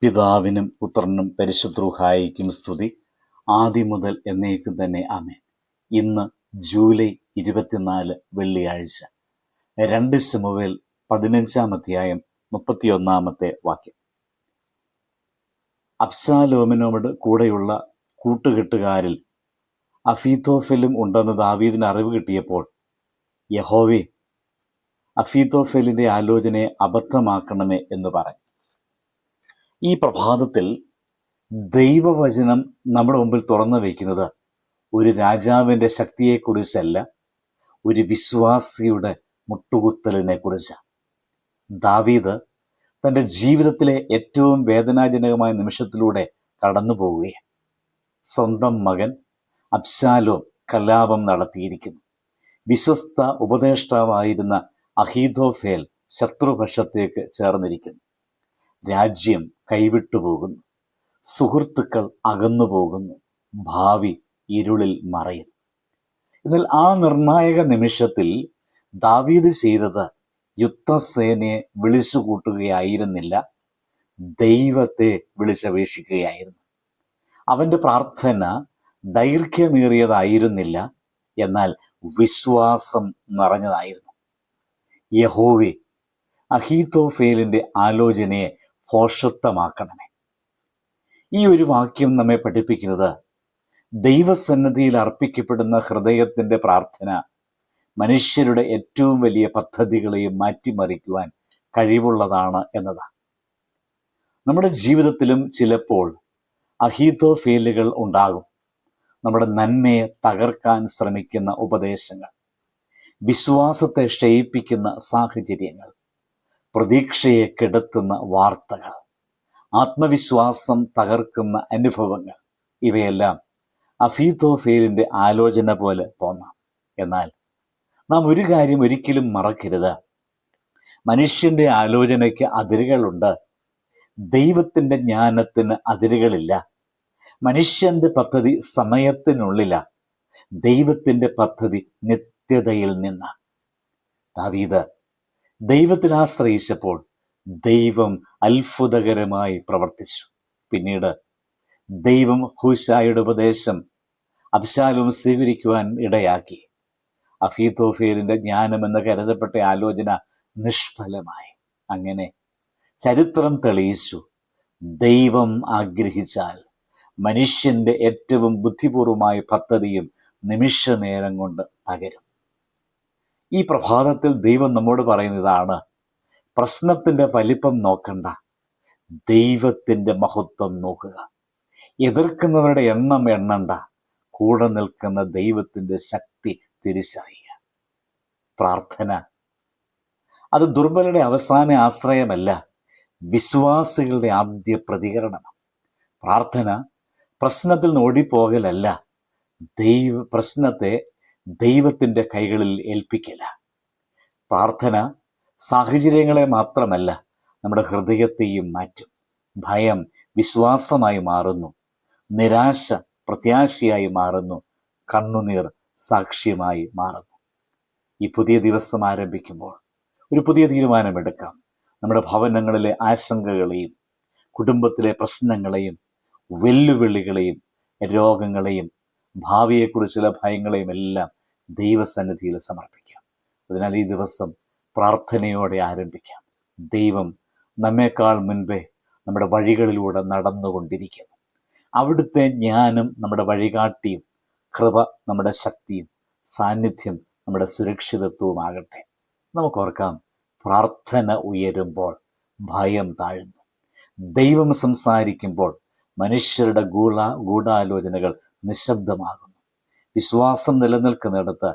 പിതാവിനും പുത്രനും പരിശുദ്ധ സ്തുതി, ആദ്യം മുതൽ എന്നേക്കും തന്നെ ആമേൻ. ഇന്ന് ജൂലൈ 24 വെള്ളിയാഴ്ച. 2 ശമൂവേൽ 15 അധ്യായം 31 വാക്യം. അബ്ശാലോമിനോട് കൂടെയുള്ള കൂട്ടുകെട്ടുകാരിൽ അഹീഥോഫെലും ഉണ്ടെന്ന് ദാവീദിന് അറിവ് കിട്ടിയപ്പോൾ, യഹോവേ, അഹീഥോഫെലിന്റെ ആലോചനയെ അബദ്ധമാക്കണമേ എന്ന് പറഞ്ഞു. ഈ പ്രഭാതത്തിൽ ദൈവവചനം നമ്മുടെ മുമ്പിൽ തുറന്നു വയ്ക്കുന്നത് ഒരു രാജാവിൻ്റെ ശക്തിയെക്കുറിച്ചല്ല, ഒരു വിശ്വാസിയുടെ മുട്ടുകുത്തലിനെ കുറിച്ചാണ്. ദാവീദ് തൻ്റെ ജീവിതത്തിലെ ഏറ്റവും വേദനാജനകമായ നിമിഷത്തിലൂടെ കടന്നു പോവുകയാണ്. സ്വന്തം മകൻ അബ്ശാലോം കലാപം നടത്തിയിരിക്കുന്നു. വിശ്വസ്ത ഉപദേഷ്ടാവായിരുന്ന അഹീഥോഫേൽ ശത്രുപക്ഷത്തേക്ക് ചേർന്നിരിക്കുന്നു. രാജ്യം കൈവിട്ടുപോകുന്നു, സുഹൃത്തുക്കൾ അകന്നു പോകുന്നു, ഭാവി ഇരുളിൽ മറയുന്നു. എന്നാൽ ആ നിർണായക നിമിഷത്തിൽ ദാവീദ് ചെയ്തത് യുദ്ധസേനയെ വിളിച്ചു കൂട്ടുകയായിരുന്നില്ല, ദൈവത്തെ വിളിച്ചപേക്ഷിക്കുകയായിരുന്നു. അവൻ്റെ പ്രാർത്ഥന ദൈർഘ്യമേറിയതായിരുന്നില്ല, എന്നാൽ വിശ്വാസം നിറഞ്ഞതായിരുന്നു. യഹോവേ, അഹീഥോഫേലിന്റെ ആലോചനയെ ഭോഷത്വമാക്കണമേ. ഈ ഒരു വാക്യം നമ്മെ പഠിപ്പിക്കുന്നത് ദൈവസന്നിധിയിൽ അർപ്പിക്കപ്പെടുന്ന ഹൃദയത്തിൻ്റെ പ്രാർത്ഥന മനുഷ്യരുടെ ഏറ്റവും വലിയ പദ്ധതികളെയും മാറ്റിമറിക്കുവാൻ കഴിവുള്ളതാണ് എന്നതാണ്. നമ്മുടെ ജീവിതത്തിലും ചിലപ്പോൾ അഹീഥോഫേലുകൾ ഉണ്ടാകും. നമ്മുടെ നന്മയെ തകർക്കാൻ ശ്രമിക്കുന്ന ഉപദേശങ്ങൾ, വിശ്വാസത്തെ ക്ഷയിപ്പിക്കുന്ന സാഹചര്യങ്ങൾ, പ്രതീക്ഷയെ കെടുത്തുന്ന വാർത്തകൾ, ആത്മവിശ്വാസം തകർക്കുന്ന അനുഭവങ്ങൾ, ഇവയെല്ലാം അഹീഥോഫേലിന്റെ ആലോചന പോലെ തോന്നാം. എന്നാൽ നാം ഒരു കാര്യം ഒരിക്കലും മറക്കരുത്: മനുഷ്യന്റെ ആലോചനയ്ക്ക് അതിരുകളുണ്ട്, ദൈവത്തിന്റെ ജ്ഞാനത്തിന് അതിരുകളില്ല. മനുഷ്യന്റെ പദ്ധതി സമയത്തിനുള്ളില, ദൈവത്തിന്റെ പദ്ധതി നിത്യതയിൽ നിന്ന്. ദാവീദ് ദൈവത്തിൽ ആശ്രയിച്ചപ്പോൾ ദൈവം അത്ഭുതകരമായി പ്രവർത്തിച്ചു. പിന്നീട് ദൈവം ഹൂശായുടെ ഉപദേശം അബ്ശാലോം സ്വീകരിക്കുവാൻ ഇടയാക്കി. അഹീഥോഫേലിന്റെ ജ്ഞാനമെന്ന് കരുതപ്പെട്ട ആലോചന നിഷ്ഫലമായി. അങ്ങനെ ചരിത്രം തെളിയിച്ചു, ദൈവം ആഗ്രഹിച്ചാൽ മനുഷ്യന്റെ ഏറ്റവും ബുദ്ധിപൂർവമായ പദ്ധതിയും നിമിഷ നേരം കൊണ്ട് തകരും. ഈ പ്രഭാതത്തിൽ ദൈവം നമ്മോട് പറയുന്നതാണ്: പ്രശ്നത്തിന്റെ വലിപ്പം നോക്കണ്ട, ദൈവത്തിന്റെ മഹത്വം നോക്കുക. എതിർക്കുന്നവരുടെ എണ്ണം എണ്ണണ്ട, കൂടെ നിൽക്കുന്ന ദൈവത്തിന്റെ ശക്തി തിരിച്ചറിയുക. പ്രാർത്ഥന അത് ദുർബലരുടെ അവസാന ആശ്രയമല്ല, വിശ്വാസികളുടെ ആദ്യ പ്രതികരണമാണ്. പ്രാർത്ഥന പ്രശ്നത്തിൽ നിന്ന് ഓടിപ്പോകലല്ല, പ്രശ്നത്തെ ദൈവത്തിൻ്റെ കൈകളിൽ ഏൽപ്പിക്കല. പ്രാർത്ഥന സാഹചര്യങ്ങളെ മാത്രമല്ല, നമ്മുടെ ഹൃദയത്തെയും മാറ്റും. ഭയം വിശ്വാസമായി മാറുന്നു, നിരാശ പ്രത്യാശയായി മാറുന്നു, കണ്ണുനീർ സാക്ഷ്യമായി മാറുന്നു. ഈ പുതിയ ദിവസം ആരംഭിക്കുമ്പോൾ ഒരു പുതിയ തീരുമാനമെടുക്കാം. നമ്മുടെ ഭവനങ്ങളിലെ ആശങ്കകളെയും കുടുംബത്തിലെ പ്രശ്നങ്ങളെയും വെല്ലുവിളികളെയും രോഗങ്ങളെയും ഭാവിയെക്കുറിച്ചുള്ള ഭയങ്ങളെയും എല്ലാം ദൈവസന്നിധിയിൽ സമർപ്പിക്കാം. അതിനാൽ ഈ ദിവസം പ്രാർത്ഥനയോടെ ആരംഭിക്കാം. ദൈവം നമ്മേക്കാൾ മുൻപേ നമ്മുടെ വഴികളിലൂടെ നടന്നുകൊണ്ടിരിക്കുന്നു. അവിടുത്തെ ജ്ഞാനം നമ്മുടെ വഴികാട്ടിയും, കൃപ നമ്മുടെ ശക്തിയും, സാന്നിധ്യം നമ്മുടെ സുരക്ഷിതത്വവുമാകട്ടെ. നമുക്കോർക്കാം, പ്രാർത്ഥന ഉയരുമ്പോൾ ഭയം താഴുന്നു. ദൈവം സംസാരിക്കുമ്പോൾ മനുഷ്യരുടെ ഗൂഢാലോചനകൾ നിശബ്ദമാകുന്നു. വിശ്വാസം നിലനിൽക്കുന്നിടത്ത്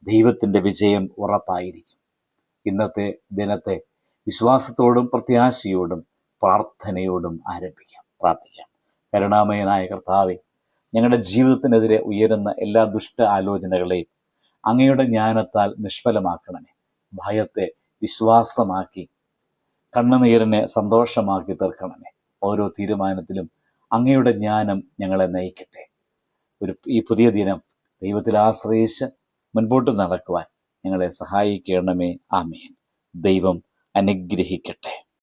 ദൈവത്തിൻ്റെ വിജയം ഉറപ്പായിരിക്കും. ഇന്നത്തെ ദിനത്തെ വിശ്വാസത്തോടും പ്രത്യാശയോടും പ്രാർത്ഥനയോടും ആരംഭിക്കാം. പ്രാർത്ഥിക്കാം. കരുണാമയനായ കർത്താവേ, ഞങ്ങളുടെ ജീവിതത്തിനെതിരെ ഉയരുന്ന എല്ലാ ദുഷ്ട ആലോചനകളെയും അങ്ങയുടെ ജ്ഞാനത്താൽ നിഷ്ഫലമാക്കണമേ. ഭയത്തെ വിശ്വാസമാക്കി, കണ്ണുനീരിനെ സന്തോഷമാക്കി തീർക്കണമേ. ഓരോ തീരുമാനത്തിലും അങ്ങയുടെ ജ്ഞാനം ഞങ്ങളെ നയിക്കട്ടെ. ഈ പുതിയ ദിനം ദൈവത്തിൽ ആശ്രയിച്ച് മുൻപോട്ട് നടക്കുവാൻ ഞങ്ങളെ സഹായിക്കണമേ. ആമേൻ. ദൈവം അനുഗ്രഹിക്കട്ടെ.